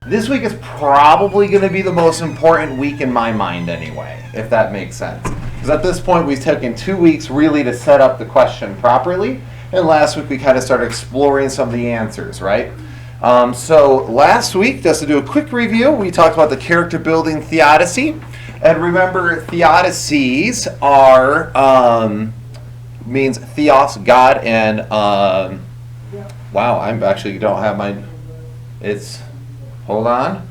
This week is probably going to be the most important week in my mind anyway, if that makes sense. Because at this point we've taken 2 weeks really to set up the question properly, and last week we kind of started exploring some of the answers, right? So last week, just to do a quick review, we talked about the character building Theodicy. And remember, Theodicies are, means theos, God, and, wow, I'm actually don't have my, it's, hold on.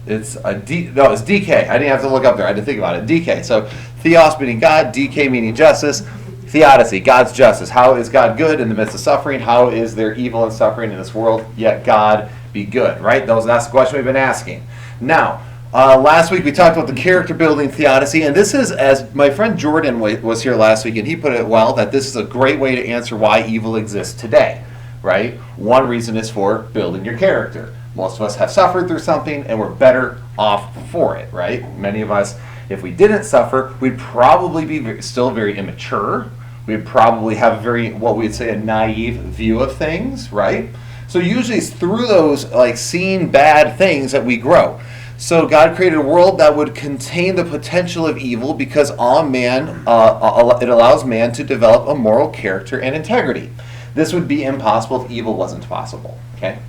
It's it's DK. I didn't have to look up there. I had to think about it. DK. So theos meaning God, DK meaning justice. Theodicy, God's justice. How is God good in the midst of suffering? How is there evil and suffering in this world, yet God be good, right? That's the question we've been asking. Now, last week we talked about the character building Theodicy, and this is, as my friend Jordan was here last week, and he put it well, that this is a great way to answer why evil exists today, right? One reason is for building your character. Most of us have suffered through something, and we're better off for it, right? Many of us, if we didn't suffer, we'd probably be still very immature. We'd probably have what we'd say, a naive view of things, right? So usually it's through those, like, seeing bad things that we grow. So God created a world that would contain the potential of evil because it allows man to develop a moral character and integrity. This would be impossible if evil wasn't possible, okay?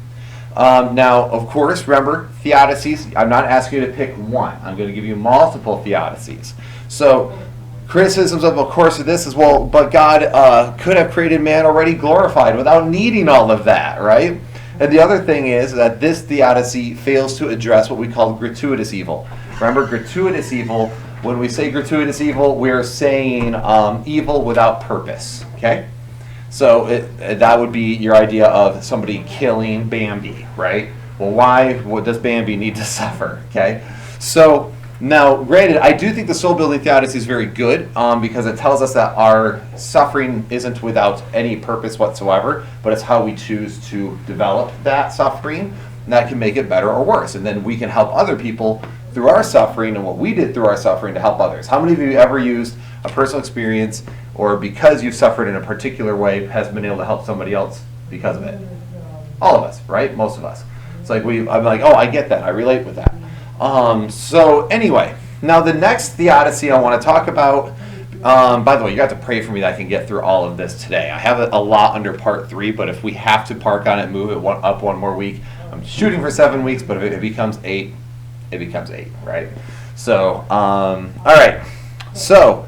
Now, of course, remember, Theodicies, I'm not asking you to pick one. I'm going to give you multiple Theodicies. So, criticisms of course, of this as well, but God could have created man already glorified without needing all of that, right? And the other thing is that this Theodicy fails to address what we call gratuitous evil. Remember, gratuitous evil, when we say gratuitous evil, we're saying evil without purpose, okay? So that would be your idea of somebody killing Bambi, right? Well, why does Bambi need to suffer, okay? So now, granted, I do think the soul-building Theodicy is very good because it tells us that our suffering isn't without any purpose whatsoever, but it's how we choose to develop that suffering, and that can make it better or worse. And then we can help other people through our suffering and what we did through our suffering to help others. How many of you ever used a personal experience or because you've suffered in a particular way has been able to help somebody else because of it? All of us, right? Most of us. It's like I'm like, oh, I get that. I relate with that. So anyway, now the next Theodicy I want to talk about, by the way, you have to pray for me that I can get through all of this today. I have a lot under part 3, but if we have to park on it, move it up one more week, I'm shooting for 7 weeks, but if it becomes 8, it becomes 8, right? So, all right. So,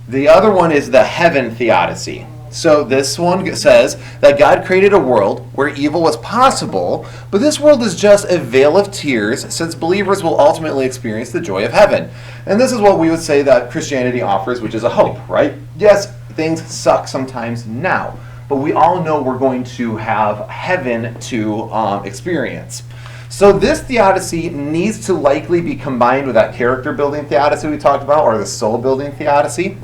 the other one is the heaven Theodicy. So this one says that God created a world where evil was possible, but this world is just a vale of tears since believers will ultimately experience the joy of heaven. And this is what we would say that Christianity offers, which is a hope, right? Yes, things suck sometimes now, but we all know we're going to have heaven to experience. So this Theodicy needs to likely be combined with that character building Theodicy we talked about, or the soul building Theodicy.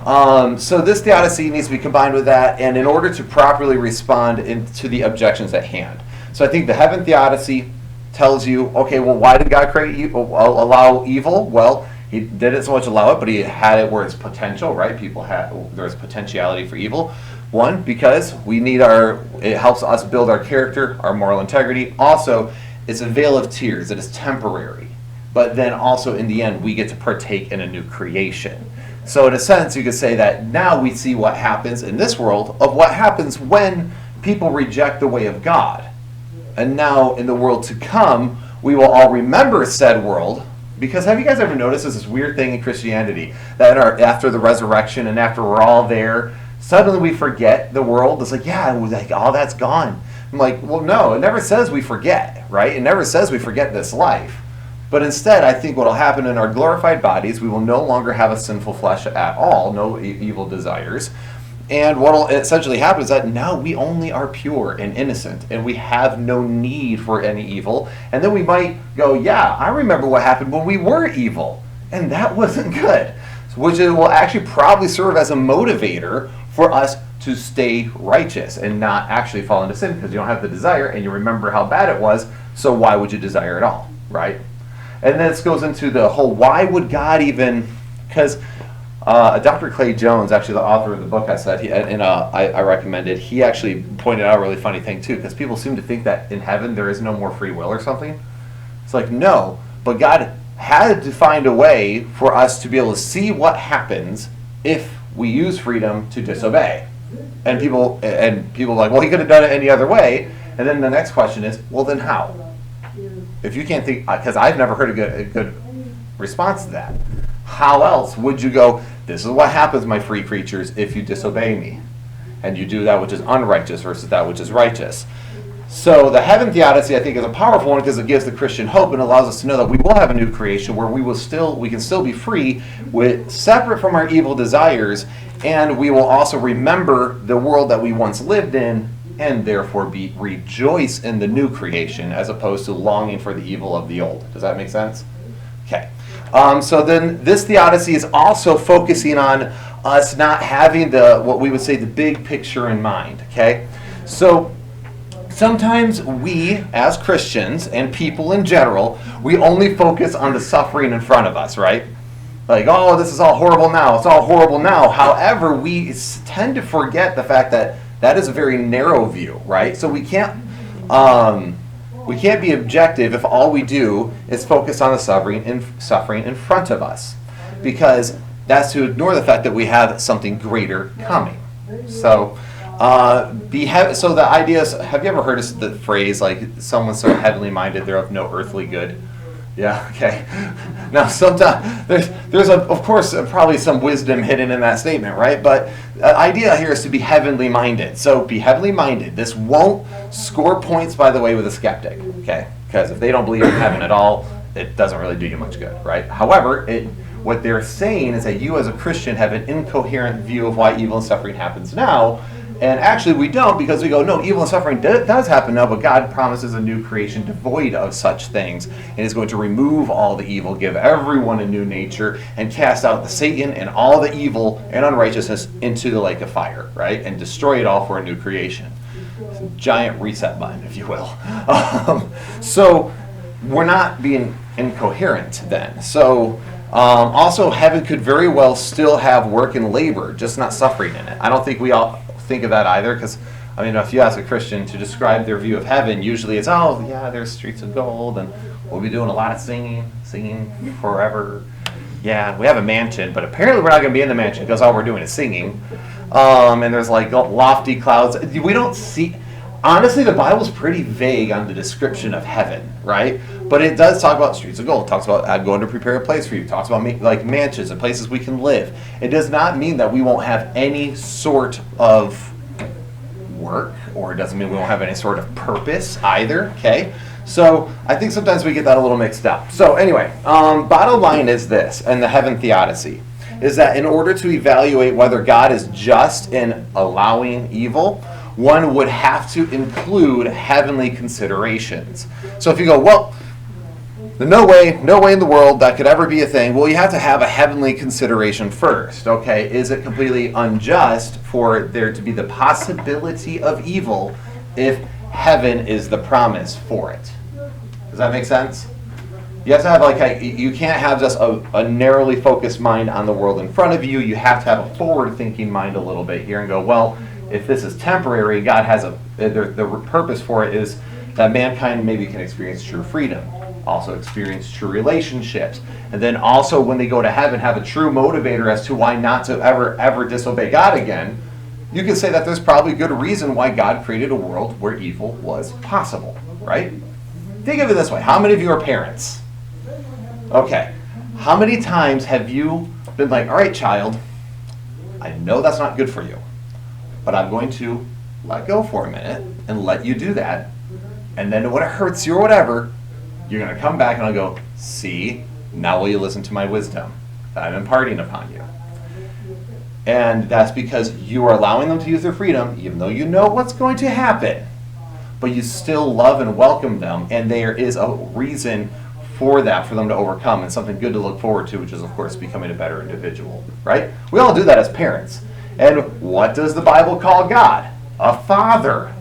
So this Theodicy needs to be combined with that, and in order to properly respond to the objections at hand. So I think the heaven Theodicy tells you, okay, well, why did God allow evil? Well, he didn't so much allow it, but he had it where it's potential, right? There's potentiality for evil. One, because it helps us build our character, our moral integrity. Also, it's a veil of tears. It is temporary. But then also, in the end, we get to partake in a new creation. So in a sense, you could say that now we see what happens in this world of what happens when people reject the way of God. And now in the world to come, we will all remember said world. Because have you guys ever noticed this weird thing in Christianity that after the resurrection and after we're all there, suddenly we forget the world? It's like, yeah, all that's gone. I'm like, well, no, it never says we forget, right? It never says we forget this life. But instead, I think what will happen in our glorified bodies, we will no longer have a sinful flesh at all, no evil desires. And what will essentially happen is that now we only are pure and innocent, and we have no need for any evil. And then we might go, yeah, I remember what happened when we were evil, and that wasn't good. Which will actually probably serve as a motivator for us to stay righteous and not actually fall into sin, because you don't have the desire, and you remember how bad it was, so why would you desire it all, right? And then this goes into the whole, why would God even, because Dr. Clay Jones, actually the author of the book I said, I recommended, he actually pointed out a really funny thing too, because people seem to think that in heaven there is no more free will or something. It's like, no, but God had to find a way for us to be able to see what happens if we use freedom to disobey. And people are like, well, he could have done it any other way. And then the next question is, well, then how? If you can't think, because I've never heard a good response to that. How else would you go, this is what happens, my free creatures, if you disobey me, and you do that which is unrighteous versus that which is righteous. So the heaven theodicy, I think, is a powerful one because it gives the Christian hope and allows us to know that we will have a new creation where we can still be free, separate from our evil desires, and we will also remember the world that we once lived in, and therefore rejoice in the new creation as opposed to longing for the evil of the old. Does that make sense? Okay. So then this theodicy is also focusing on us not having what we would say the big picture in mind. Okay. So sometimes we, as Christians and people in general, we only focus on the suffering in front of us, right? Like, oh, this is all horrible now. It's all horrible now. However, we tend to forget the fact that that is a very narrow view, right? So we can't be objective if all we do is focus on the suffering in front of us, because that's to ignore the fact that we have something greater coming. So, so the idea is, have you ever heard of the phrase, like, someone's so heavenly minded they're of no earthly good? Yeah, okay. Now, sometimes there's of course, probably some wisdom hidden in that statement, right? But the idea here is to be heavenly minded. So be heavenly minded. This won't score points, by the way, with a skeptic, okay? Because if they don't believe in heaven at all, it doesn't really do you much good, right? However, what they're saying is that you as a Christian have an incoherent view of why evil and suffering happens now. And actually we don't, because we go, no, evil and suffering does happen now, but God promises a new creation devoid of such things, and is going to remove all the evil, give everyone a new nature, and cast out the Satan and all the evil and unrighteousness into the lake of fire, right? And destroy it all for a new creation. It's a giant reset button, if you will. So we're not being incoherent then. So also heaven could very well still have work and labor, just not suffering in it. I don't think we all think of that either, because I mean, if you ask a Christian to describe their view of heaven, usually it's, oh yeah, there's streets of gold, and we'll be doing a lot of singing forever. Yeah, we have a mansion, but apparently we're not going to be in the mansion because all we're doing is singing. And there's like lofty clouds. We don't see. Honestly, the Bible's pretty vague on the description of heaven, right? But it does talk about streets of gold. It talks about I'm going to prepare a place for you. It talks about like mansions and places we can live. It does not mean that we won't have any sort of work, or it doesn't mean we won't have any sort of purpose either, okay? So I think sometimes we get that a little mixed up. So anyway, bottom line is this, and the heaven theodicy, is that in order to evaluate whether God is just in allowing evil, one would have to include heavenly considerations. So if you go, well, no way in the world that could ever be a thing, well, you have to have a heavenly consideration first, okay? Is it completely unjust for there to be the possibility of evil if heaven is the promise for it? Does that make sense? You have to have you can't have just a narrowly focused mind on the world in front of you. You have to have a forward-thinking mind a little bit here and go, well, if this is temporary, God has the purpose for it is that mankind maybe can experience true freedom, also experience true relationships, and then also when they go to heaven have a true motivator as to why not to ever disobey God again. You can say that there's probably good reason why God created a world where evil was possible, right? Think of it this way. How many of you are parents? Okay. How many times have you been like, all right, child, I know that's not good for you, but I'm going to let go for a minute and let you do that. And then when it hurts you or whatever, you're going to come back and I'll go, see, now will you listen to my wisdom that I'm imparting upon you? And that's because you are allowing them to use their freedom, even though you know what's going to happen. But you still love and welcome them, and there is a reason for that, for them to overcome, and something good to look forward to, which is, of course, becoming a better individual, right? We all do that as parents. And what does the Bible call God? A father.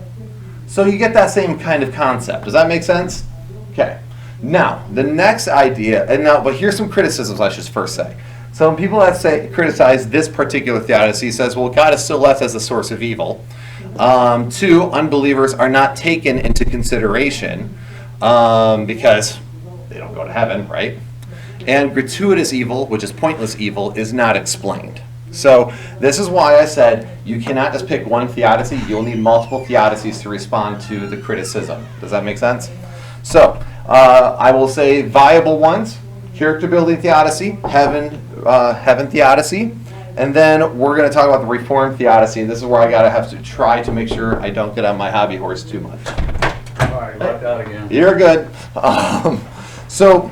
So you get that same kind of concept. Does that make sense? Okay. Now, the next idea, but here's some criticisms I should first say. So when people that criticize this particular theodicy, says, well, God is still left as the source of evil. 2, unbelievers are not taken into consideration because they don't go to heaven, right? And gratuitous evil, which is pointless evil, is not explained. So this is why I said you cannot just pick one theodicy. You'll need multiple theodicies to respond to the criticism. Does that make sense? So I will say viable ones: character building theodicy, heaven theodicy, and then we're going to talk about the Reformed theodicy. And this is where I have to try to make sure I don't get on my hobby horse too much. Sorry, left out again. You're good. So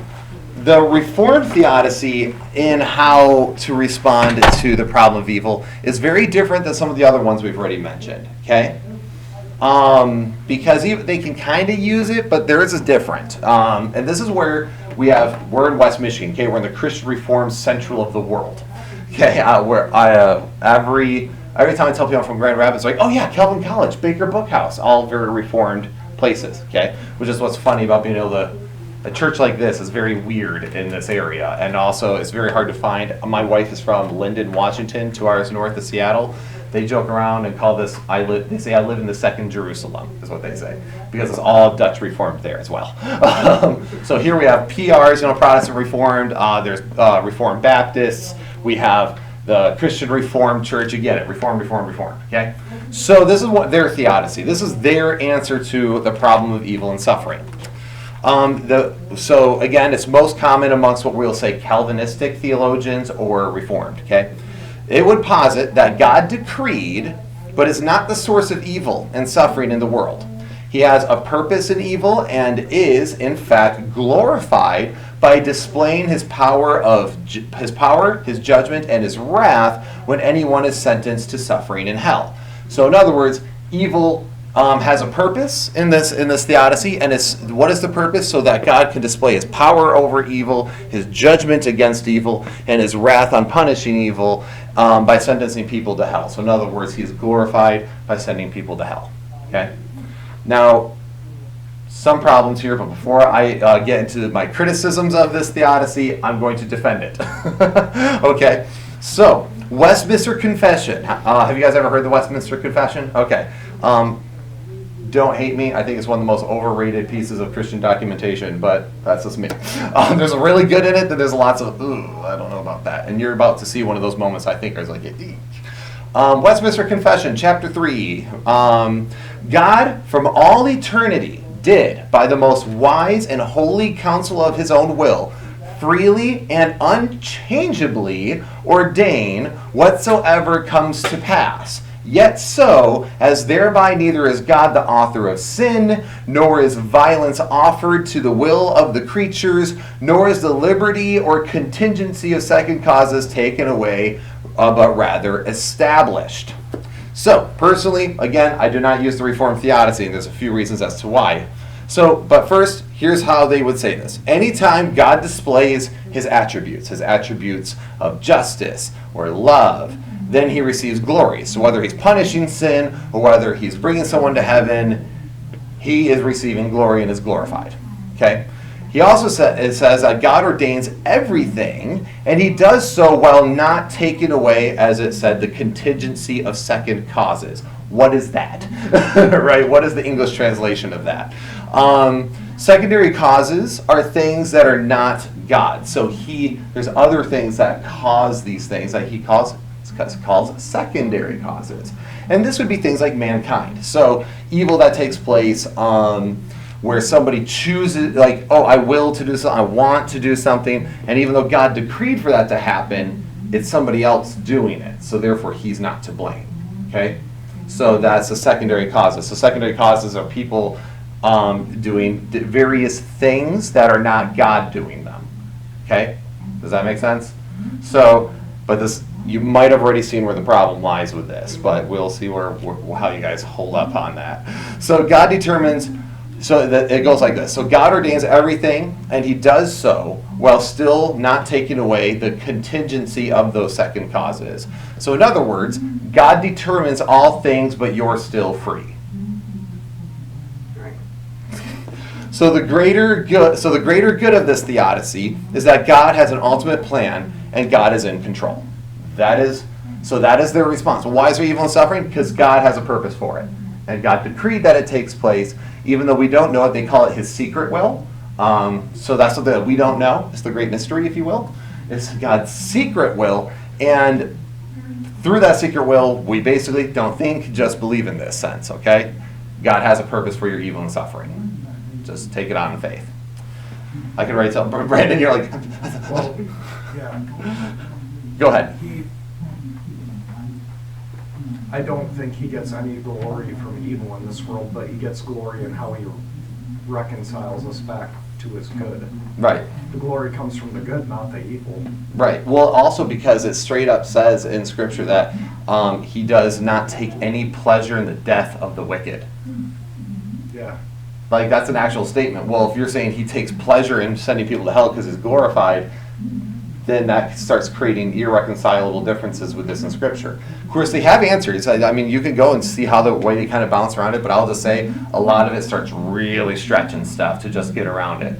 the Reformed theodicy in how to respond to the problem of evil is very different than some of the other ones we've already mentioned. Okay. Because they can kind of use it, but theirs is different. And this is where we're in West Michigan. Okay, we're in the Christian Reformed Central of the world. Okay, where every time I tell people I'm from Grand Rapids, like, oh yeah, Calvin College, Baker Bookhouse, all very Reformed places. Okay, which is what's funny about being able to. A church like this is very weird in this area, and also it's very hard to find. My wife is from Linden, Washington, 2 hours north of Seattle. They joke around and call this, they say I live in the second Jerusalem, is what they say, because it's all Dutch Reformed there as well. So here we have PRs, Protestant Reformed, there's Reformed Baptists, we have the Christian Reformed Church, you get it, Reformed, okay? So this is what their theodicy, this is their answer to the problem of evil and suffering. So again, it's most common amongst what we'll say Calvinistic theologians or Reformed, okay? It would posit that God decreed, but is not the source of evil and suffering in the world. He has a purpose in evil and is, in fact, glorified by displaying his power, his judgment, and his wrath when anyone is sentenced to suffering in hell. So in other words, evil has a purpose in this theodicy, and what is the purpose? So that God can display his power over evil, his judgment against evil, and his wrath on punishing evil by sentencing people to hell. So in other words, he's glorified by sending people to hell. Okay. Now, some problems here, but before I get into my criticisms of this theodicy, I'm going to defend it. Okay. So Westminster Confession. Have you guys ever heard the Westminster Confession? Okay. Don't hate me. I think it's one of the most overrated pieces of Christian documentation, but that's just me. There's a really good in it, then there's lots of, I don't know about that. And you're about to see one of those moments I think is like, Westminster Confession, chapter 3. God, from all eternity, did, by the most wise and holy counsel of his own will, freely and unchangeably ordain whatsoever comes to pass. Yet so, as thereby neither is God the author of sin, nor is violence offered to the will of the creatures, nor is the liberty or contingency of second causes taken away, but rather established. So, personally, again, I do not use the Reformed theodicy, and there's a few reasons as to why. So, but first, here's how they would say this. Anytime God displays his attributes of justice or love, then he receives glory. So whether he's punishing sin or whether he's bringing someone to heaven, he is receiving glory and is glorified. Okay? He also says that God ordains everything, and he does so while not taking away, as it said, the contingency of second causes. What is that? Right? What is the English translation of that? Secondary causes are things that are not God. So there's other things that cause these things that he calls secondary causes. And this would be things like mankind. So evil that takes place where somebody chooses, like, I will to do something, I want to do something, and even though God decreed for that to happen, it's somebody else doing it. So therefore he's not to blame. Okay? So that's the secondary causes. So secondary causes are people doing various things that are not God doing them. Okay? Does that make sense? So, but this, you might have already seen where the problem lies with this, but we'll see how you guys hold up on that. So God determines, so that it goes like this. So God ordains everything, and he does so while still not taking away the contingency of those second causes. So in other words, God determines all things, but you're still free. So the greater good of this theodicy is that God has an ultimate plan, and God is in control. That is their response. Why is there evil and suffering? Because God has a purpose for it. And God decreed that it takes place, even though we don't know it. They call it his secret will. So that's something that we don't know. It's the great mystery, if you will. It's God's secret will. And through that secret will, we basically don't think, just believe in this sense, okay? God has a purpose for your evil and suffering. Just take it on in faith. I can write something. Brandon, you're like... Well, yeah. Go ahead. I don't think he gets any glory from evil in this world, but he gets glory in how he reconciles us back to his good. Right. The glory comes from the good, not the evil. Right. Well, also because it straight up says in Scripture that he does not take any pleasure in the death of the wicked. Yeah. Like, that's an actual statement. Well, if you're saying he takes pleasure in sending people to hell because he's glorified, then that starts creating irreconcilable differences with this in Scripture. Of course, they have answers. I mean, you can go and see how the way they kind of bounce around it, but I'll just say a lot of it starts really stretching stuff to just get around it.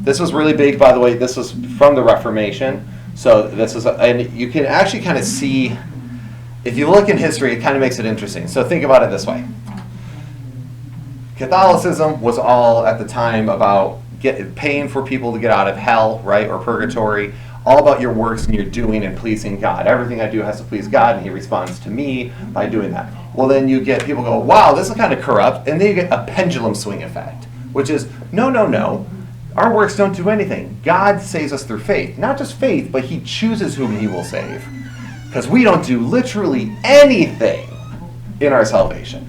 This was really big, by the way. This was from the Reformation. So this is, and you can actually kind of see, if you look in history, it kind of makes it interesting. So think about it this way. Catholicism was all at the time about paying for people to get out of hell, right, or purgatory, all about your works and your doing and pleasing God. Everything I do has to please God, and he responds to me by doing that. Well, then you get people go, wow, this is kind of corrupt, and then you get a pendulum swing effect, which is, no, our works don't do anything. God saves us through faith. Not just faith, but he chooses whom he will save. Because we don't do literally anything in our salvation.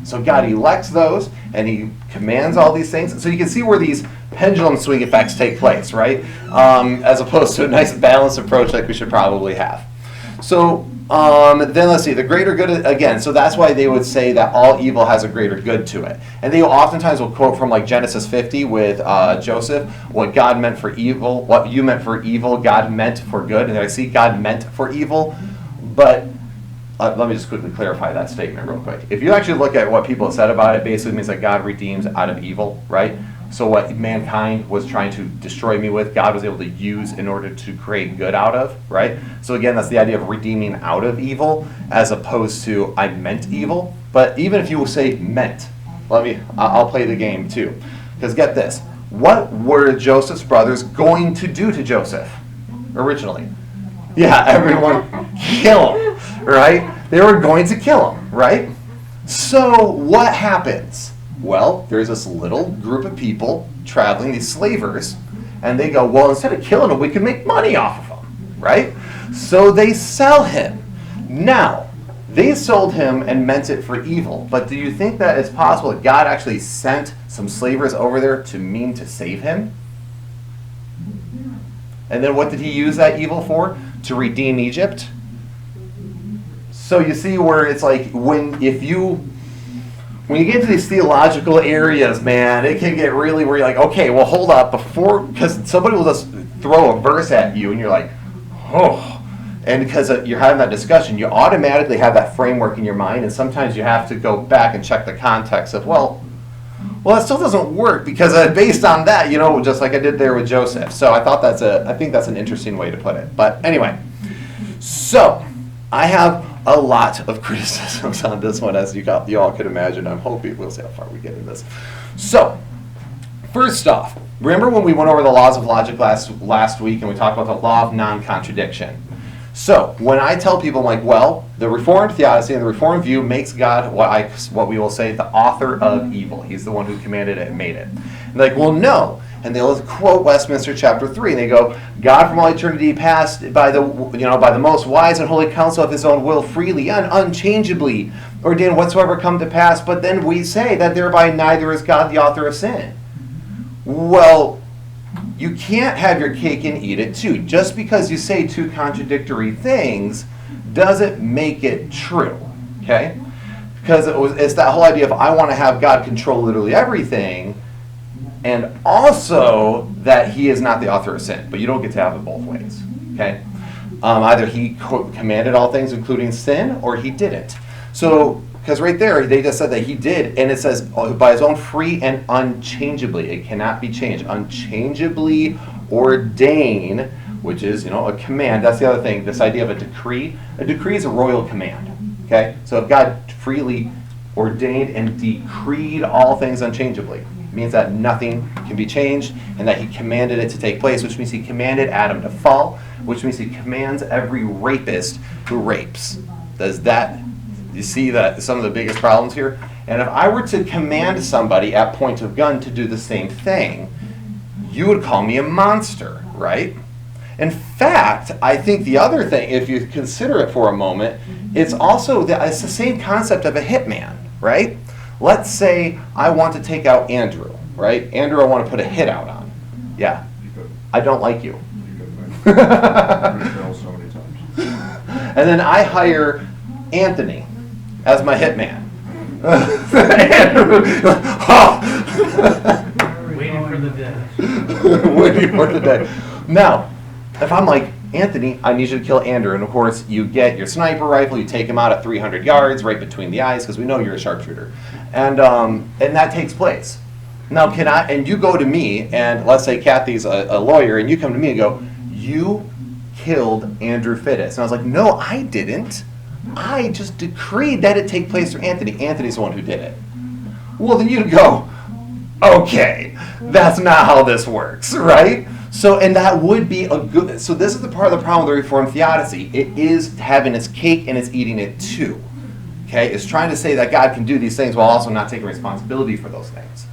So God elects those, and he commands all these things. So you can see where these pendulum swing effects take place, right? As opposed to a nice balanced approach like we should probably have. So then let's see, the greater good, again, so that's why they would say that all evil has a greater good to it. And they oftentimes will quote from like Genesis 50 with Joseph, what God meant for evil, what you meant for evil, God meant for good. And I see God meant for evil, but let me just quickly clarify that statement real quick. If you actually look at what people have said about it, basically means that God redeems out of evil, right? So what mankind was trying to destroy me with, God was able to use in order to create good out of, right? So again, that's the idea of redeeming out of evil, as opposed to I meant evil. But even if you will say meant, I'll play the game too. Because get this, what were Joseph's brothers going to do to Joseph originally? Yeah, everyone kill him, right? They were going to kill him, right? So what happens? Well, there's this little group of people traveling, these slavers, and they go, well, instead of killing him, we can make money off of him, right? So they sell him. Now, they sold him and meant it for evil, but do you think that it's possible that God actually sent some slavers over there to mean to save him? And then what did he use that evil for? To redeem Egypt? So you see where it's like, when you get into these theological areas, man, it can get really where you're like, okay, well, hold up, because somebody will just throw a verse at you, and you're like, oh. And because you're having that discussion, you automatically have that framework in your mind, and sometimes you have to go back and check the context of, well, it still doesn't work, because based on that, just like I did there with Joseph. So I think that's an interesting way to put it. But anyway, so I have a lot of criticisms on this one, as you all could imagine. I'm hoping we'll see how far we get in this. So, first off, remember when we went over the laws of logic last week, and we talked about the law of non-contradiction? So, when I tell people, I'm like, well, the Reformed Theodicy and the Reformed view makes God what we will say the author of evil. He's the one who commanded it and made it. And they're like, well, no. And they'll quote Westminster chapter 3, and they go, God from all eternity past, by the most wise and holy counsel of his own will, freely and unchangeably ordained whatsoever come to pass. But then we say that thereby neither is God the author of sin. Well, you can't have your cake and eat it too. Just because you say two contradictory things doesn't make it true, okay? Because it's that whole idea of I want to have God control literally everything, and also that he is not the author of sin. But you don't get to have it both ways, okay? Either he commanded all things, including sin, or he didn't. So, because right there, they just said that he did, and it says, by his own free and unchangeably. It cannot be changed. Unchangeably ordain which is, a command. That's the other thing, this idea of a decree. A decree is a royal command, okay? So if God freely ordained and decreed all things unchangeably, it means that nothing can be changed and that he commanded it to take place, which means he commanded Adam to fall, which means he commands every rapist who rapes. You see that some of the biggest problems here? And if I were to command somebody at point of gun to do the same thing, you would call me a monster, right? In fact, I think the other thing, if you consider it for a moment, it's the same concept of a hitman, right? Let's say I want to take out Andrew, right? Andrew, I want to put a hit out on. Yeah. I don't like you. You failed so many times. And then I hire Anthony as my hitman. Waiting for the day. Waiting for the day. Now, if I'm like, Anthony, I need you to kill Andrew, and of course you get your sniper rifle, you take him out at 300 yards, right between the eyes, because we know you're a sharpshooter, and that takes place. Now, and you go to me, and let's say Kathy's a lawyer, and you come to me and go, you killed Andrew Fittis. And I was like, no, I didn't. I just decreed that it take place for Anthony. Anthony's the one who did it. Well, then you'd go, okay, that's not how this works, right? So, and that would be so this is the part of the problem with the Reformed Theodicy. It is having its cake and it's eating it too. Okay? It's trying to say that God can do these things while also not taking responsibility for those things.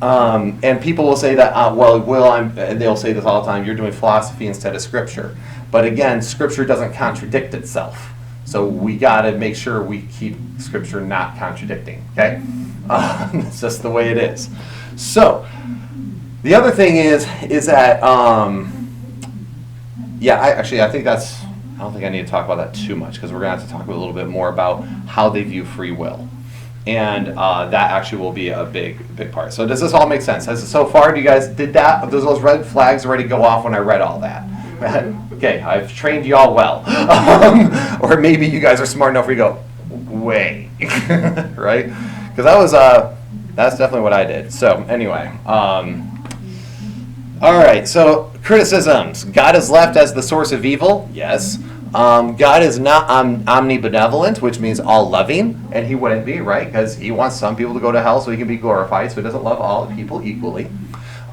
And people will say that, and they'll say this all the time, you're doing philosophy instead of Scripture. But again, Scripture doesn't contradict itself. So we got to make sure we keep Scripture not contradicting, okay? It's just the way it is. So, the other thing is that, I don't think I need to talk about that too much, because we're going to have to talk a little bit more about how they view free will. And that actually will be a big part. So does this all make sense? So far, does those red flags already go off when I read all that? Okay, I've trained you all well. Or maybe you guys are smart enough where you go, wait, right? Because that's definitely what I did. So anyway, all right, so criticisms. God is left as the source of evil, yes. God is not omnibenevolent, which means all-loving, and he wouldn't be, right? Because he wants some people to go to hell so he can be glorified, so he doesn't love all people equally.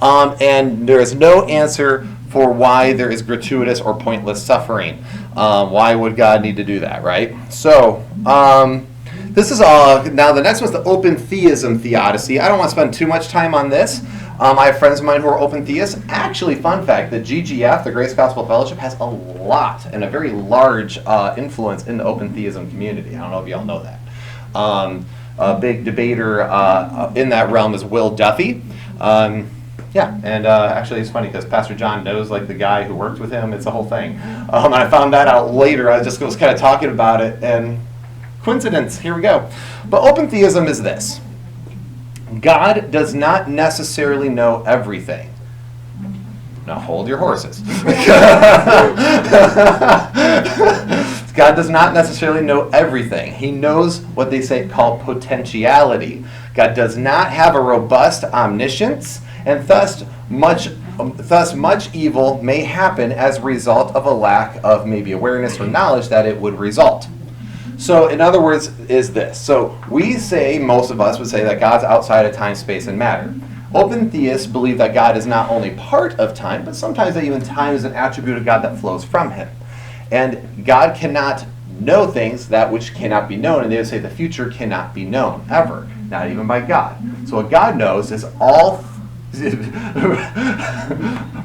And there is no answer for why there is gratuitous or pointless suffering. Why would God need to do that, right? So, this is all. Now, the next one's the open theism theodicy. I don't want to spend too much time on this. I have friends of mine who are open theists. Actually, fun fact, the GGF, the Grace Gospel Fellowship, has a lot and a very large influence in the open theism community. I don't know if y'all know that. A big debater in that realm is Will Duffy. Actually it's funny because Pastor John knows the guy who worked with him. It's the whole thing. And I found that out later. I just was kind of talking about it, and coincidence, here we go. But open theism is this. God does not necessarily know everything. Now hold your horses. God does not necessarily know everything. He knows what they call potentiality. God does not have a robust omniscience, and thus much evil may happen as a result of a lack of maybe awareness or knowledge that it would result. So, in other words, is this. So, most of us would say that God's outside of time, space, and matter. Open theists believe that God is not only part of time, but sometimes that even time is an attribute of God that flows from him. And God cannot know things that which cannot be known, and they would say the future cannot be known, ever. Not even by God. So what God knows is all...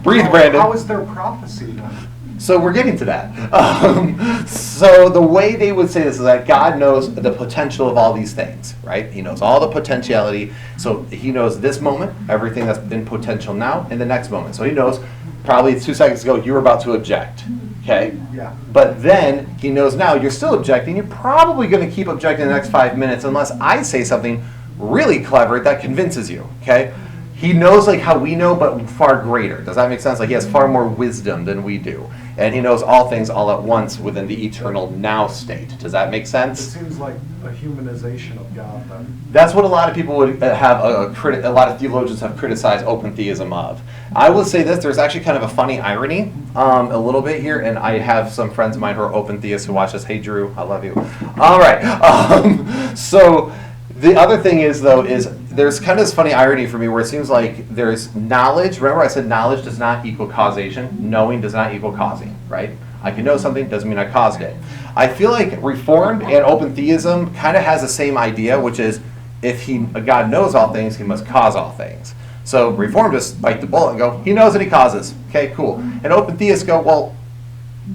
Breathe, Brandon. How is there prophecy then? So we're getting to that. So the way they would say this is that God knows the potential of all these things, right? He knows all the potentiality. So he knows this moment, everything that's in potential now, and the next moment. So he knows probably 2 seconds ago you were about to object, okay? Yeah. But then he knows now you're still objecting. You're probably going to keep objecting the next 5 minutes unless I say something really clever that convinces you, okay? He knows how we know, but far greater. Does that make sense? He has far more wisdom than we do. and he knows all things all at once within the eternal now state. Does that make It sense? seems like a humanization of God then. That's what a lot of people would have, a lot of theologians have criticized open theism of. I will say this, there's actually kind of a funny irony a little bit here, and I have some friends of mine who are open theists who watch this. Hey Drew, I love you. All right, so the other thing is though, is there's kind of this funny irony for me where it seems like there's knowledge. Remember I said knowledge does not equal causation. Knowing does not equal causing, right? I can know something, doesn't mean I caused it. I feel like Reformed and open theism kind of has the same idea, which is if God knows all things, he must cause all things. So Reformed just bite the bullet and go, he knows and he causes. Okay, cool. And open theists go, well,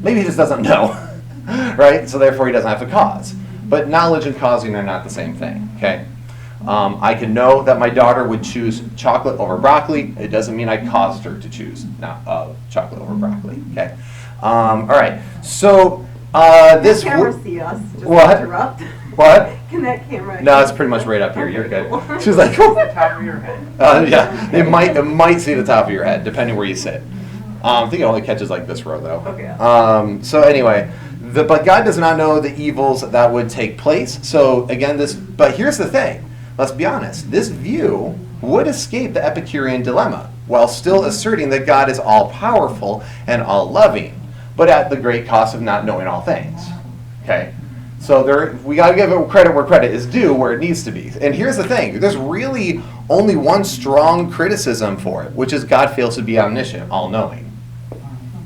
maybe he just doesn't know, right? So therefore he doesn't have to cause. But knowledge and causing are not the same thing, okay? I can know that my daughter would choose chocolate over broccoli. It doesn't mean I caused her to choose chocolate over broccoli, okay? All right, so this... Can that camera see us? Just What? interrupt. What? Can that camera? No, it's pretty much right up here. You're good. Okay, cool. She's like, The top of your head. yeah, it might see the top of your head, depending where you sit. I think it only catches like this row, though. Okay. So anyway, but God does not know the evils that would take place. So again, but here's the thing. Let's be honest. This view would escape the Epicurean dilemma, while still asserting that God is all-powerful and all-loving, but at the great cost of not knowing all things. Okay? So we got to give it credit where credit is due, where it needs to be. And here's the thing. There's really only one strong criticism for it, which is God fails to be omniscient, all-knowing.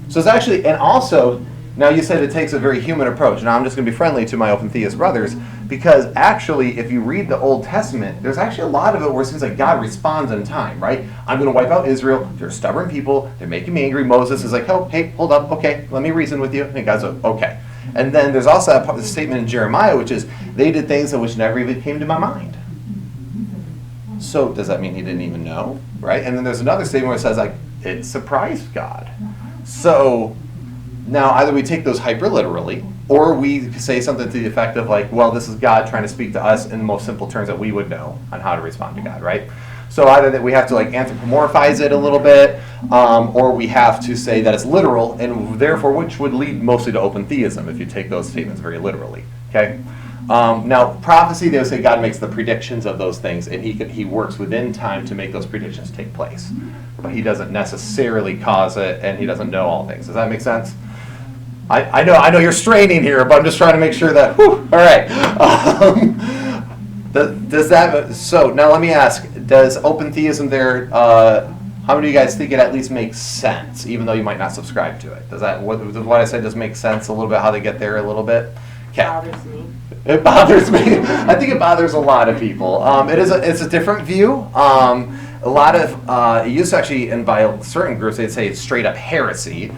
So it's actually, and also, now you said it takes a very human approach. Now I'm just going to be friendly to my open theist brothers, because actually, if you read the Old Testament, there's actually a lot of it where it seems like God responds in time, right? I'm going to wipe out Israel. They're stubborn people. They're making me angry. Moses is like, oh, hey, hold up. Okay, let me reason with you. And God's like, okay. And then there's also a statement in Jeremiah, which is, they did things which never even came to my mind. So does that mean he didn't even know, right? And then there's another statement where it says, like, it surprised God. So now either we take those hyper literally, or we say something to the effect of like, well, this is God trying to speak to us in the most simple terms that we would know on how to respond to God, right? So either that we have to like anthropomorphize it a little bit, or we have to say that it's literal, and therefore which would lead mostly to open theism if you take those statements very literally, okay? Now, prophecy, they would say God makes the predictions of those things, and he works within time to make those predictions take place. But he doesn't necessarily cause it, and he doesn't know all things. Does that make sense? I know you're straining here, but I'm just trying to make sure that, whew, all right. So now let me ask, does open theism there, how many of you guys think it at least makes sense, even though you might not subscribe to it? Does what I said just make sense a little bit, how they get there a little bit? Okay. Bothers me. It bothers me. I think it bothers a lot of people. It's a different view. A lot of, it used to actually, and by certain groups, they'd say it's straight up heresy.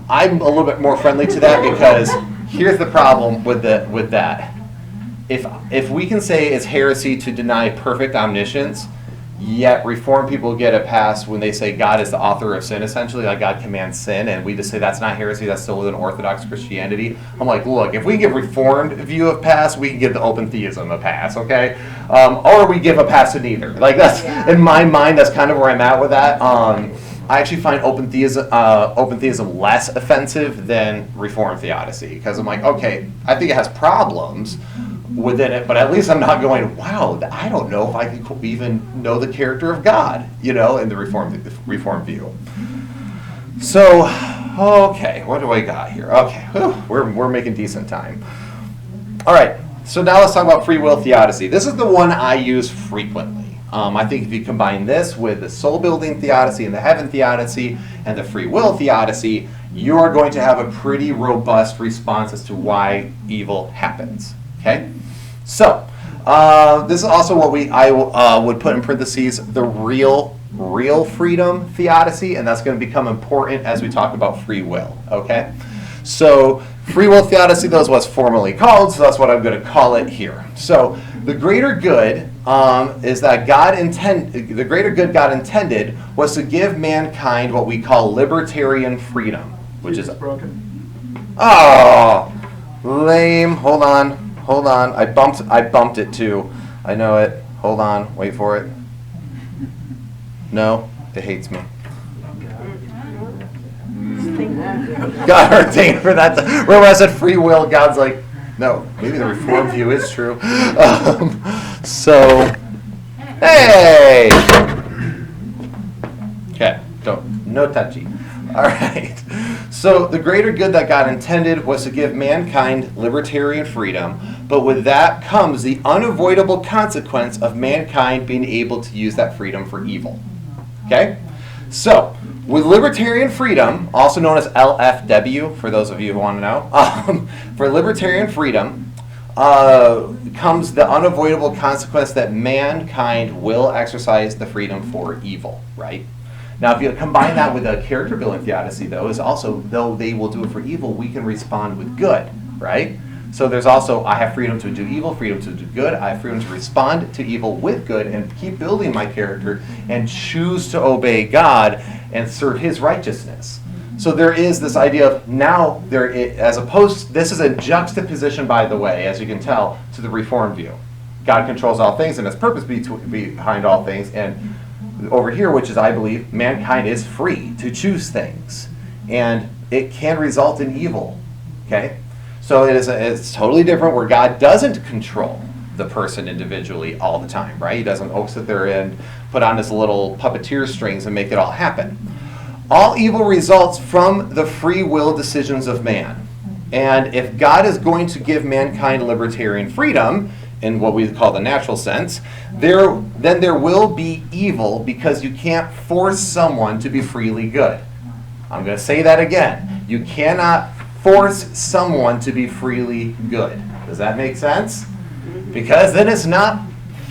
I'm a little bit more friendly to that because here's the problem with that. If we can say it's heresy to deny perfect omniscience, yet Reformed people get a pass when they say God is the author of sin, essentially, like God commands sin, and we just say that's not heresy, that's still within Orthodox Christianity. I'm like, look, if we give Reformed view of pass, we can give the open theism a pass, okay? Or we give a pass to neither. Like that's, in my mind, that's kind of where I'm at with that. I actually find open theism less offensive than Reformed Theodicy, because I'm like, okay, I think it has problems within it, but at least I'm not going, wow, I don't know if I could even know the character of God, in the Reformed view. So, okay, what do I got here? Okay, whew, we're making decent time. All right, so now let's talk about free will theodicy. This is the one I use frequently. I think if you combine this with the soul-building theodicy and the heaven theodicy and the free will theodicy, you are going to have a pretty robust response as to why evil happens. Okay? So, this is also what I would put in parentheses, the real freedom theodicy, and that's going to become important as we talk about free will. Okay? So, free will theodicy, that was what's formally called, so that's what I'm going to call it here. So, the greater good is that the greater good God intended was to give mankind what we call libertarian freedom, which is broken. Oh, lame. Hold on. I bumped it too. I know it. Hold on. Wait for it. No, it hates me. God ordained for that. Remember I said free will, God's like, no, maybe the Reformed view is true. So, hey! Okay, no touchy. All right. So the greater good that God intended was to give mankind libertarian freedom, but with that comes the unavoidable consequence of mankind being able to use that freedom for evil. Okay? So, with libertarian freedom, also known as LFW, for those of you who want to know, for libertarian freedom comes the unavoidable consequence that mankind will exercise the freedom for evil, right? Now, if you combine that with a character building theodicy, though, is also, though they will do it for evil, we can respond with good, right? So there's also, I have freedom to do evil, freedom to do good. I have freedom to respond to evil with good and keep building my character and choose to obey God and serve His righteousness. So there is this idea of now, as opposed, this is a juxtaposition, by the way, as you can tell, to the Reformed view. God controls all things and His purpose behind all things. And over here, which is, I believe, mankind is free to choose things. And it can result in evil, okay? So it's totally different where God doesn't control the person individually all the time, right? He doesn't sit there and put on his little puppeteer strings and make it all happen. All evil results from the free will decisions of man. And if God is going to give mankind libertarian freedom, in what we call the natural sense, then there will be evil because you can't force someone to be freely good. I'm going to say that again. You cannot force someone to be freely good. Does that make sense? Because then it's not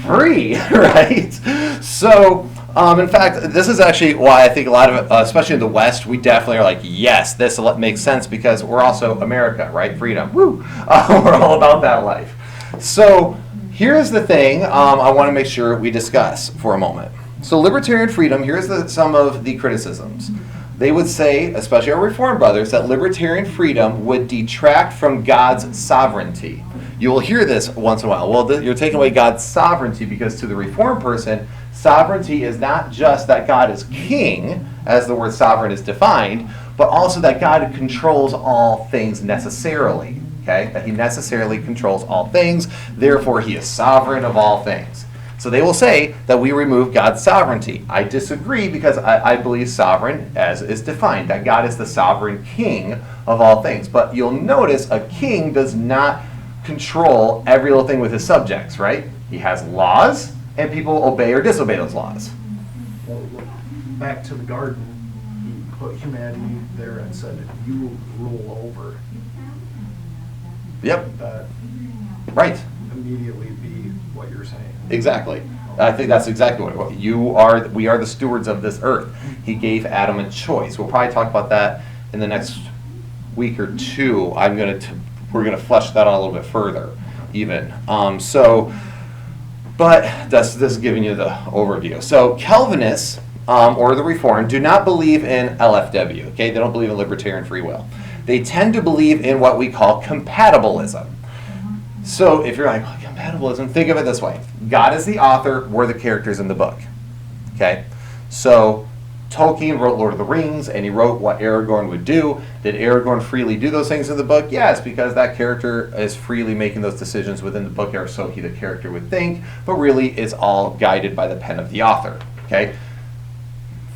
free, right? So, in fact, this is actually why I think a lot of, especially in the West, we definitely are like, yes, this makes sense because we're also America, right? Freedom. Woo! We're all about that life. So, here's the thing I want to make sure we discuss for a moment. So, libertarian freedom, here's some of the criticisms. They would say, especially our Reformed brothers, that libertarian freedom would detract from God's sovereignty. You will hear this once in a while. Well, you're taking away God's sovereignty because to the Reformed person, sovereignty is not just that God is king, as the word sovereign is defined, but also that God controls all things necessarily. Okay? That He necessarily controls all things, therefore He is sovereign of all things. So they will say that we remove God's sovereignty. I disagree because I believe sovereign as is defined, that God is the sovereign king of all things. But you'll notice a king does not control every little thing with his subjects, right? He has laws, and people obey or disobey those laws. Well, back to the garden, He put humanity there and said, you rule over. Yep. That Right. immediately be what you're saying. Exactly. I think that's exactly what we are the stewards of this earth. He gave Adam a choice. We'll probably talk about that in the next week or two. We're gonna flesh that out a little bit further, even. But this is giving you the overview. So Calvinists or the Reformed do not believe in LFW. Okay, they don't believe in libertarian free will. They tend to believe in what we call compatibilism. So if you're like, oh, compatibilism, think of it this way. God is the author, we're the characters in the book. Okay? So Tolkien wrote Lord of the Rings, and he wrote what Aragorn would do. Did Aragorn freely do those things in the book? Yes, because that character is freely making those decisions within the book, or so the character would think, but really it's all guided by the pen of the author. Okay?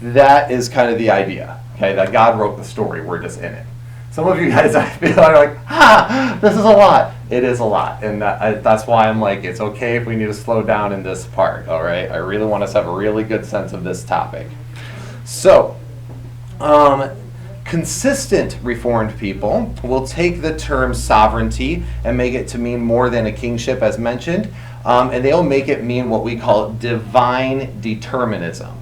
That is kind of the idea. Okay? That God wrote the story, we're just in it. Some of you guys, I feel are like, this is a lot. It is a lot, and that's why I'm like, it's okay if we need to slow down in this part, all right? I really want us to have a really good sense of this topic. So, consistent Reformed people will take the term sovereignty and make it to mean more than a kingship, as mentioned, and they'll make it mean what we call divine determinism,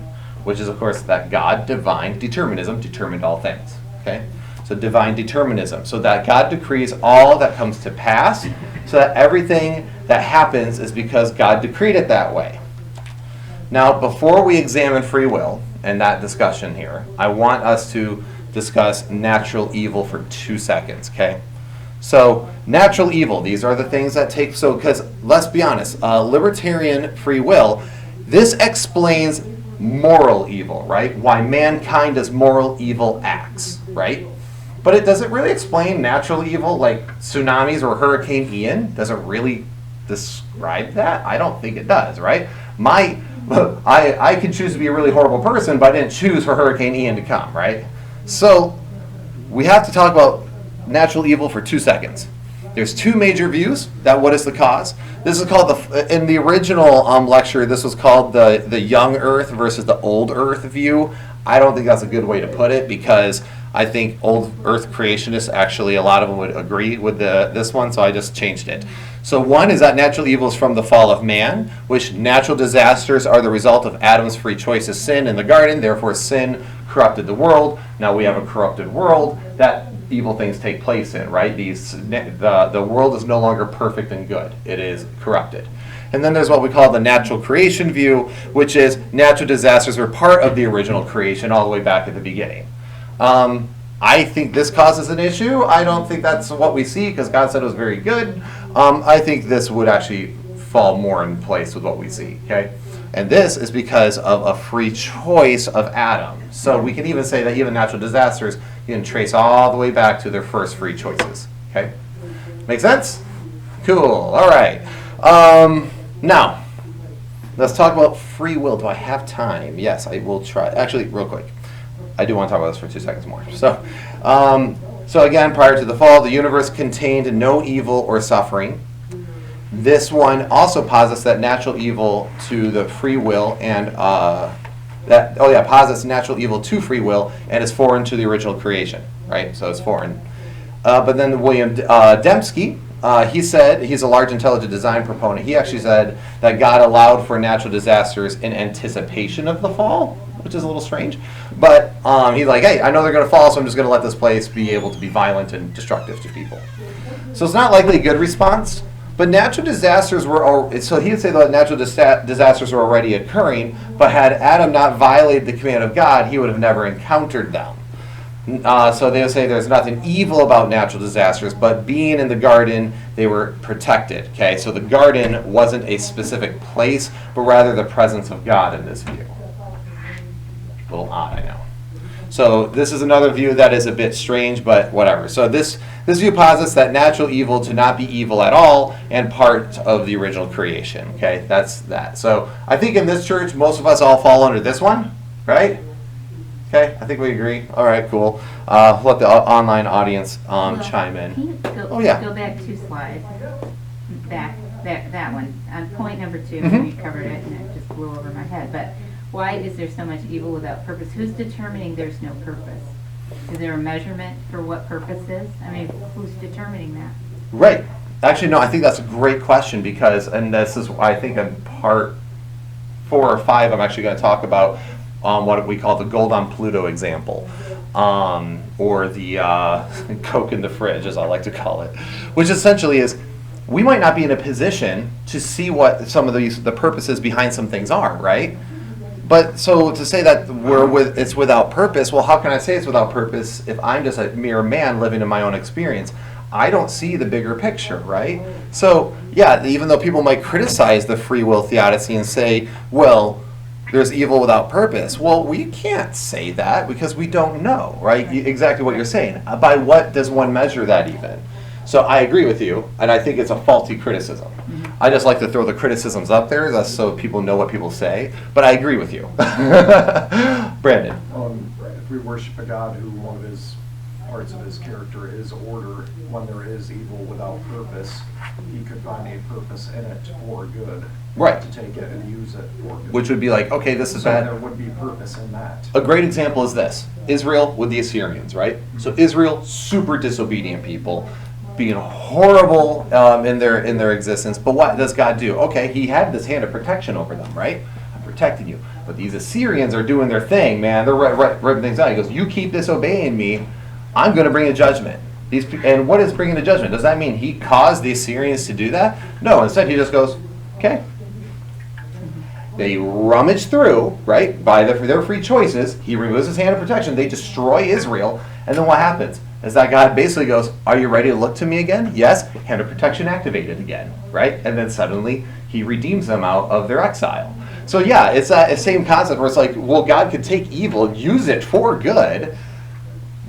which is, of course, that God, divine determinism, determined all things, okay? So divine determinism, so that God decrees all that comes to pass, so that everything that happens is because God decreed it that way. Now, before we examine free will and that discussion here, I want us to discuss natural evil for 2 seconds, okay? So natural evil, these are the things that take, so because let's be honest, libertarian free will, this explains moral evil, right? Why mankind does moral evil acts, right? But it doesn't really explain natural evil, like tsunamis or Hurricane Ian. Does it really describe that? I don't think it does, right? I could choose to be a really horrible person, but I didn't choose for Hurricane Ian to come, right? So we have to talk about natural evil for 2 seconds. There's two major views that what is the cause. This is called in the original lecture, this was called the young earth versus the old earth view. I don't think that's a good way to put it, because I think old earth creationists, actually a lot of them would agree with this one, so I just changed it. So one is that natural evil is from the fall of man, which natural disasters are the result of Adam's free choice of sin in the garden, therefore sin corrupted the world. Now we have a corrupted world that evil things take place in, right? The world is no longer perfect and good. It is corrupted. And then there's what we call the natural creation view, which is natural disasters were part of the original creation all the way back at the beginning. I think this causes an issue. I don't think that's what we see, because God said it was very good. I think this would actually fall more in place with what we see, okay? And this is because of a free choice of Adam. So we can even say that even natural disasters, you can trace all the way back to their first free choices, okay? Make sense? Cool, all right. Now, let's talk about free will. Do I have time? Yes, I will try. Actually, real quick. I do want to talk about this for 2 seconds more. So again, prior to the fall, the universe contained no evil or suffering. This one also posits that natural evil to the free will and posits natural evil to free will and is foreign to the original creation, right? So it's foreign. But then William Dembski, he said, he's a large intelligent design proponent. He actually said that God allowed for natural disasters in anticipation of the fall, which is a little strange. But he's like, hey, I know they're going to fall, so I'm just going to let this place be able to be violent and destructive to people. So it's not likely a good response. But natural disasters so he would say that natural disasters were already occurring, but had Adam not violated the command of God, he would have never encountered them. So they would say there's nothing evil about natural disasters, but being in the garden, they were protected. Okay, so the garden wasn't a specific place, but rather the presence of God in this view. A little odd, I know. So this is another view that is a bit strange, but whatever. So this view posits that natural evil to not be evil at all and part of the original creation. Okay, that's that. So I think in this church, most of us all fall under this one, right? Okay, I think we agree. All right, cool. Let the online audience chime in. Can you go back 2 slides? Back, that one. On point number 2, you covered it and it just blew over my head. But why is there so much evil without purpose? Who's determining there's no purpose? Is there a measurement for what purpose is? I mean, who's determining that? Right. Actually, no, I think that's a great question because, and this is, I think in part 4 or 5, I'm actually going to talk about what we call the gold on Pluto example, or the Coke in the fridge, as I like to call it, which essentially is we might not be in a position to see what some of the purposes behind some things are, right? But so to say that it's without purpose, well, how can I say it's without purpose if I'm just a mere man living in my own experience? I don't see the bigger picture, right? So yeah, even though people might criticize the free will theodicy and say, well, there's evil without purpose. Well, we can't say that because we don't know, right? Exactly what you're saying. By what does one measure that even? So I agree with you, and I think it's a faulty criticism. I just like to throw the criticisms up there just so people know what people say, but I agree with you. Brandon. If we worship a God who one of his parts of his character is order, when there is evil without purpose, he could find a purpose in it for good. Right. To take it and use it for good. Which would be like, okay, this is so bad. there would be purpose in that. A great example is this. Israel with the Assyrians, right? So Israel, super disobedient people, being horrible in their existence. But what does God do? Okay, he had this hand of protection over them, right? I'm protecting you. But these Assyrians are doing their thing, man. They're ripping things out. He goes, you keep disobeying me, I'm going to bring a judgment. And what is bringing a judgment? Does that mean he caused the Assyrians to do that? No, instead he just goes, okay. They rummage through, right, by their free choices. He removes his hand of protection. They destroy Israel. And then what happens? Is that God basically goes, are you ready to look to me again? Yes, hand of protection activated again, right? And then suddenly he redeems them out of their exile. So yeah, it's that same concept where it's like, well, God could take evil, use it for good,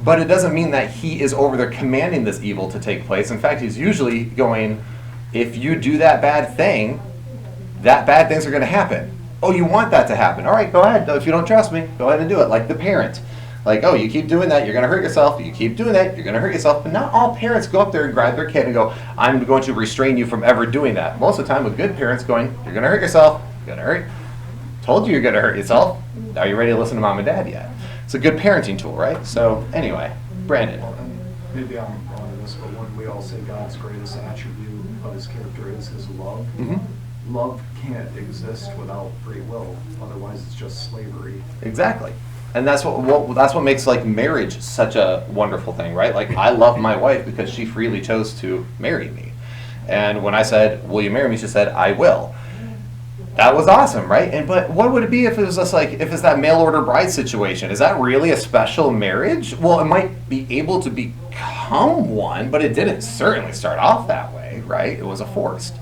but it doesn't mean that he is over there commanding this evil to take place. In fact, he's usually going, if you do that bad things are going to happen. Oh, you want that to happen? All right, go ahead. If you don't trust me, go ahead and do it. Like the parent. Like, oh, you keep doing that, you're going to hurt yourself. You keep doing that, you're going to hurt yourself. But not all parents go up there and grab their kid and go, I'm going to restrain you from ever doing that. Most of the time, with good parents going, you're going to hurt yourself. You're going to hurt. Told you you're going to hurt yourself. Are you ready to listen to mom and dad yet? It's a good parenting tool, right? So anyway, Brandon. Maybe I'm wrong in this, but when we all say God's greatest attribute of his character is his love, love can't exist without free will. Otherwise, it's just slavery. Exactly. And that's what makes like marriage such a wonderful thing, right? Like I love my wife because she freely chose to marry me. And when I said, will you marry me? She said, I will. That was awesome, right? But what would it be if it was just like, if it's that mail order bride situation? Is that really a special marriage? Well, it might be able to become one, but it didn't certainly start off that way, right? It was a forced.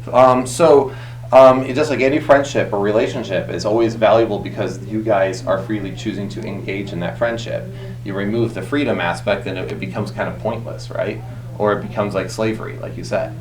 Just like any friendship or relationship is always valuable because you guys are freely choosing to engage in that friendship. You remove the freedom aspect and it becomes kind of pointless, right? Or it becomes like slavery, like you said.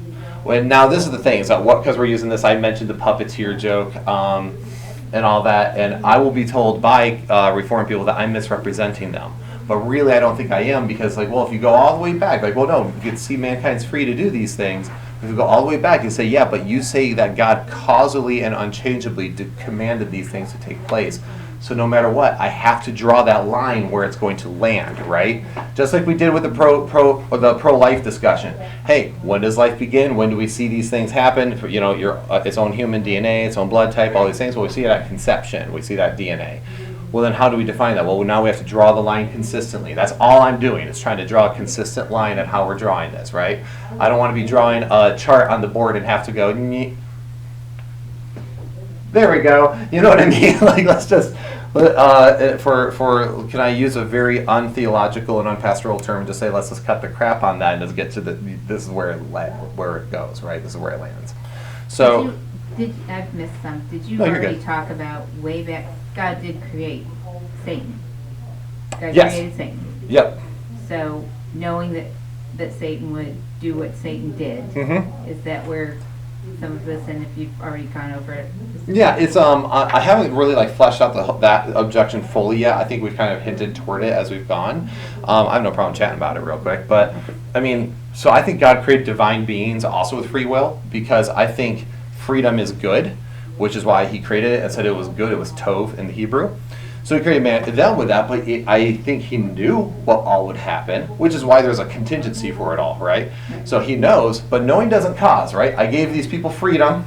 Well, now this is the thing, so because we're using this, I mentioned the puppeteer joke and all that, and I will be told by Reformed people that I'm misrepresenting them. But really I don't think I am, because like, well, if you go all the way back, like, well, no, you can see mankind's free to do these things. If you go all the way back and say, yeah, but you say that God causally and unchangeably commanded these things to take place. So no matter what, I have to draw that line where it's going to land, right? Just like we did with the pro-life discussion. Hey, when does life begin? When do we see these things happen? For, its own human DNA, its own blood type, all these things. Well, we see it at conception. We see that DNA. Well, then how do we define that? Well, now we have to draw the line consistently. That's all I'm doing is trying to draw a consistent line at how we're drawing this, right? I don't want to be drawing a chart on the board and have to go, there we go. You know what I mean? Like, let's just, can I use a very untheological and unpastoral term to say, let's just cut the crap on that and just get to this is where it goes, right? This is where it lands. So, I've missed some. Did you No, you're already good. talk about way back? God did create Satan. God Yes. created Satan. yep. So knowing that Satan would do what Satan did, is that where some of this, and if you've already gone over it? Yeah, it's I haven't really like fleshed out that objection fully yet. I think we've kind of hinted toward it as we've gone. I have no problem chatting about it real quick, but I mean, so I think God created divine beings also with free will, because I think freedom is good, which is why he created it and said it was good. It was tov in the Hebrew. So he created man and them with that, but I think he knew what all would happen, which is why there's a contingency for it all, right? So he knows, but knowing doesn't cause, right? I gave these people freedom.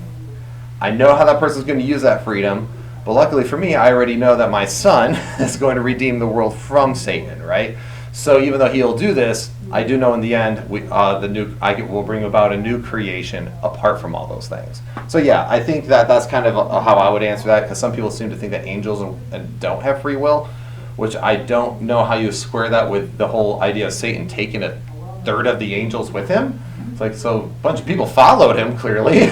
I know how that person's going to use that freedom, but luckily for me, I already know that my son is going to redeem the world from Satan, right? So even though he'll do this, I do know in the end, will bring about a new creation apart from all those things. So yeah, I think that's kind of how I would answer that, because some people seem to think that angels don't have free will, which I don't know how you square that with the whole idea of Satan taking a third of the angels with him. It's like, so a bunch of people followed him, clearly.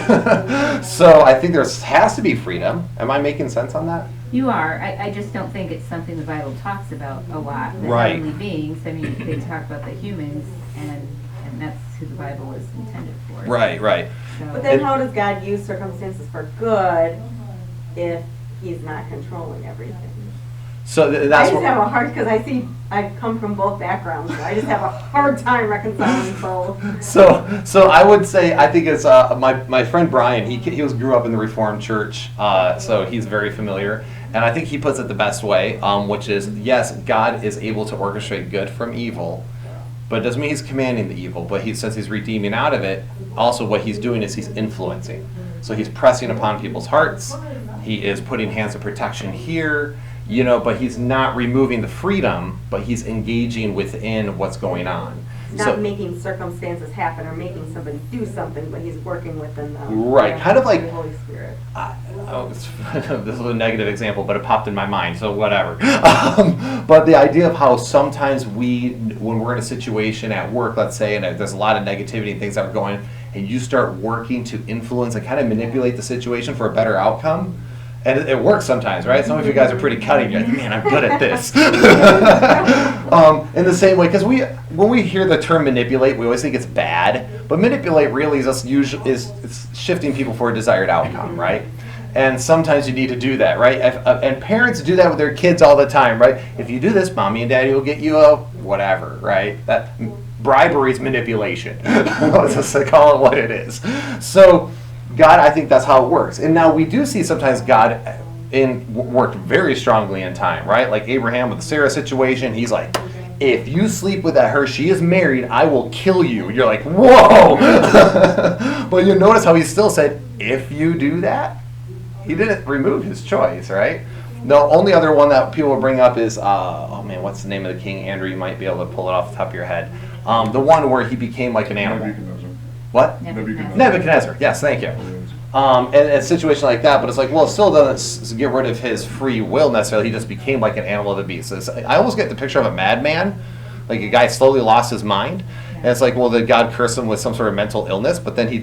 So I think there has to be freedom. Am I making sense on that? You are. I just don't think it's something the Bible talks about a lot. The Right. heavenly beings. I mean, they talk about the humans, and that's who the Bible is intended for. Right. So, But then how does God use circumstances for good if he's not controlling everything? So I that's just have a hard, because I come from both backgrounds, so I just have a hard time reconciling both. So I would say, I think it's my friend Brian. He grew up in the Reformed Church, so he's very familiar. And I think he puts it the best way, which is, yes, God is able to orchestrate good from evil, but it doesn't mean he's commanding the evil. But since he's redeeming out of it, also what he's doing is he's influencing. So he's pressing upon people's hearts. He is putting hands of protection here. But he's not removing the freedom, but he's engaging within what's going on. Not making circumstances happen or making somebody do something, but he's working within them. Right, kind of like the Holy Spirit. this is a negative example, but it popped in my mind, so whatever. But the idea of how sometimes when we're in a situation at work, let's say, and there's a lot of negativity and things that are going, and you start working to influence and kind of manipulate the situation for a better outcome, And it works sometimes, right? Some of you guys are pretty cutting. You're like, man, I'm good at this. In the same way, because when we hear the term manipulate, we always think it's bad. But manipulate really is it's shifting people for a desired outcome, right? And sometimes you need to do that, right? And parents do that with their kids all the time, right? If you do this, mommy and daddy will get you a whatever, right? That bribery is manipulation. Let's just call it what it is. So God, I think that's how it works. And now we do see sometimes God worked very strongly in time, right? Like Abraham with the Sarah situation, he's like, if you sleep with her, she is married, I will kill you. You're like, whoa! But you notice how he still said, if you do that, he didn't remove his choice, right? The only other one that people will bring up is, oh man, what's the name of the king? Andrew, you might be able to pull it off the top of your head. The one where he became like an animal. What? Nebuchadnezzar. Yes, thank you. And a situation like that, but it's like, well, it still doesn't get rid of his free will necessarily. He just became like an animal of the beast. I almost get the picture of a madman, like a guy slowly lost his mind. And it's like, well, did God curse him with some sort of mental illness? But then he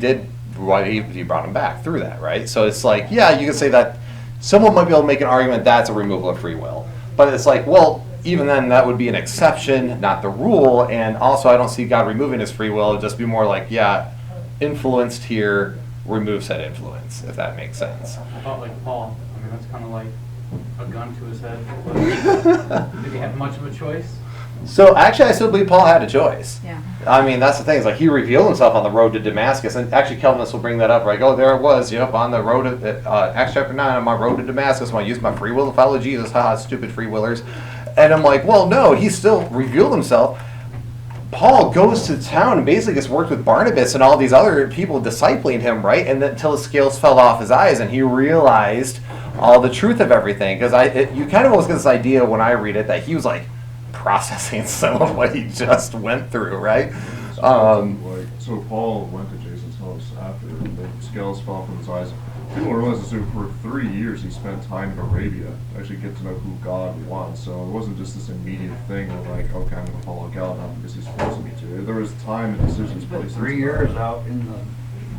brought him back through that, right? So it's like, yeah, you can say that someone might be able to make an argument that's a removal of free will. But it's like, well, even then that would be an exception, not the rule. And also I don't see God removing his free will. It would just be more like, yeah, influenced here, remove said influence, if that makes sense. I thought like Paul. I mean, that's kind of like a gun to his head. Did he have much of a choice? So actually, I still believe Paul had a choice. Yeah. I mean, that's the thing. It's like he revealed himself on the road to Damascus, and actually Calvinists will bring that up. Like, oh, there it was. Yep, on the road to Acts chapter 9, on my road to Damascus, when I used my free will to follow Jesus. Haha, stupid free willers. And I'm like, well, no, he still revealed himself. Paul goes to town and basically gets worked with Barnabas and all these other people discipling him, right? And then until the scales fell off his eyes and he realized all the truth of everything. Because you kind of always get this idea when I read it that he was like processing some of what he just went through, right? So Paul went to Jason's house after the scales fell from his eyes. People realize that for 3 years he spent time in Arabia to actually get to know who God was. So it wasn't just this immediate thing of like, okay, I'm going to follow God now because he's forcing me to. There was time and decisions placed. 3 years out in the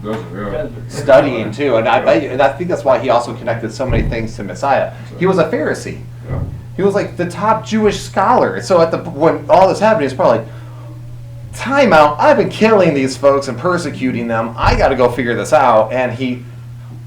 Desert, yeah. Studying too, and I think that's why he also connected so many things to Messiah. He was a Pharisee. Yeah. He was like the top Jewish scholar. So when all this happened, he's probably like, time out, I've been killing these folks and persecuting them. I got to go figure this out. And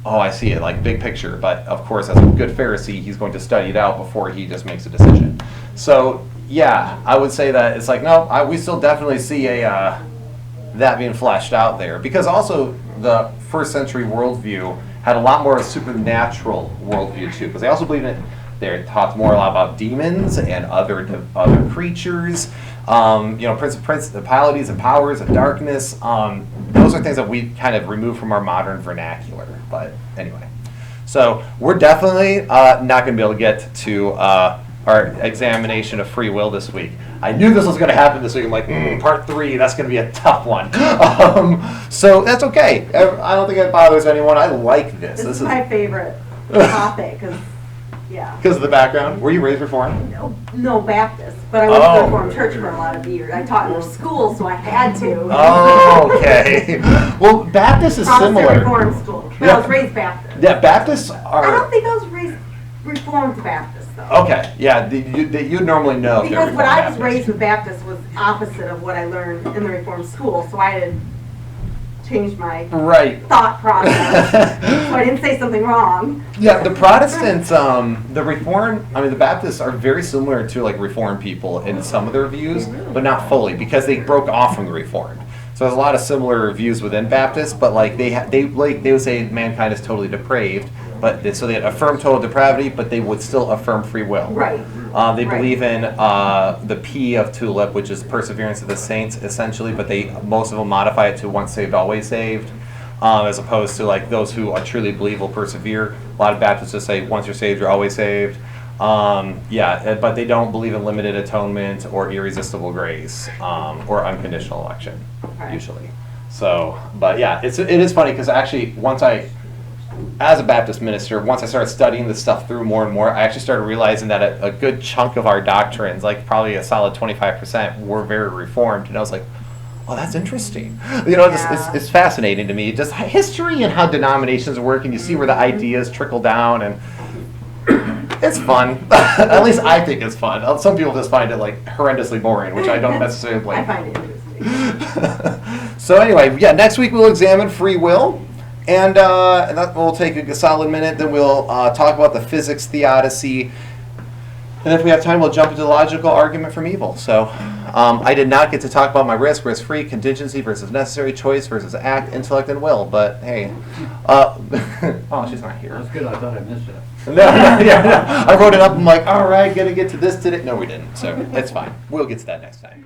I see it, like big picture. But of course, as a good Pharisee, he's going to study it out before he just makes a decision. So yeah, I would say that it's like, no, we still definitely see that being fleshed out there. Because also the first century worldview had a lot more of a supernatural worldview too. Because they also believed in it. They're taught more a lot about demons and other creatures, principalities and powers of darkness. Those are things that we kind of remove from our modern vernacular. But anyway, so we're definitely not going to be able to get to our examination of free will this week. I knew this was going to happen this week. I'm like, part 3, that's going to be a tough one. So that's okay. I don't think it bothers anyone. I like this. This is my favorite topic. Yeah. Because of the background? Were you raised Reformed? No, Baptist, but I went to the Reformed church for a lot of years. I taught in their school, so I had to. Oh, okay. Well, Baptist is Protestant similar. Reformed school. But I was raised Baptist. Yeah, Baptists I are... don't think I was raised Reformed Baptist, though. Okay, yeah, you'd normally know if they're Because what Reformed I was Baptist. raised with Baptist was opposite of what I learned in the Reformed school, so I had to change my Right. thought process, so I didn't say something wrong. Yeah, the Protestants, the Baptists are very similar to like Reformed people in some of their views, but not fully because they broke off from the Reformed. So there's a lot of similar views within Baptists, but like they would say mankind is totally depraved, so they affirm total depravity, but they would still affirm free will. Right. They believe in the P of tulip, which is perseverance of the saints, essentially, but most of them modify it to once saved, always saved, as opposed to like those who truly believe will persevere. A lot of Baptists just say once you're saved, you're always saved. But they don't believe in limited atonement or irresistible grace or unconditional election, usually. So, but yeah, it is funny because actually as a Baptist minister, once I started studying this stuff through more and more, I actually started realizing that a good chunk of our doctrines, like probably a solid 25%, were very Reformed. And I was like, oh, that's interesting. It's fascinating to me. Just history and how denominations work, and you see where the ideas trickle down. And It's fun. At least I think it's fun. Some people just find it like horrendously boring, which I don't necessarily blame. I find it interesting. So anyway, yeah, next week we'll examine free will, and that will take a solid minute. Then we'll talk about the physics theodicy, and if we have time, we'll jump into the logical argument from evil. So I did not get to talk about my risk-free, contingency versus necessary, choice versus act, intellect, and will. But hey, oh, she's not here. That's good, I thought I missed that. No, I wrote it up. I'm like, all right, gonna get to this today. No, we didn't. So it's fine. We'll get to that next time.